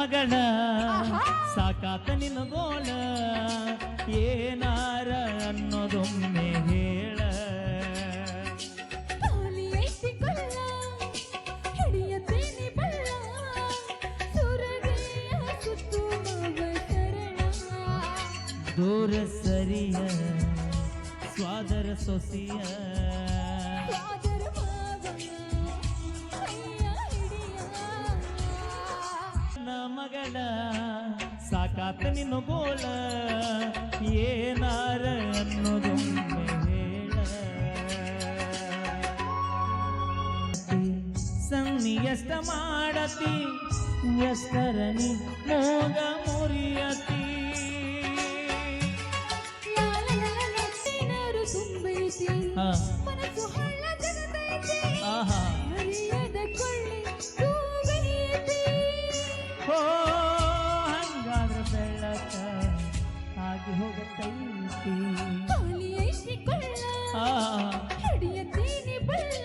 ಮಗಳ ಸಾಕಾತ ನಿನ್ನ ಗೋಳ ಏನಾರ ಅನ್ನೋದೊಮ್ಮೆ ಹೇಳ ದೂರ ಸರಿಯ ಸ್ವಾದರ ಸೊಸಿಯ ಮಗಳ ಸಾಕಾತ ನಿನ್ನ ಗೋಳ ಏನಾರ ಅನ್ನೋದೊಮ್ಮೆ ಹೇಳ ಸನ್ನಿ ಎಷ್ಟ ಮಾಡತಿ ಎಷ್ಟರನಿ ಮೋಗ ಮುರಿಯತಿ ಹಂಗಾದ್ರ ಬೆಳಕ ಆಗಿ ಹೋಗತೈತಿ ಹಿಡಿಯತೀನಿ ಬಳ್ಳ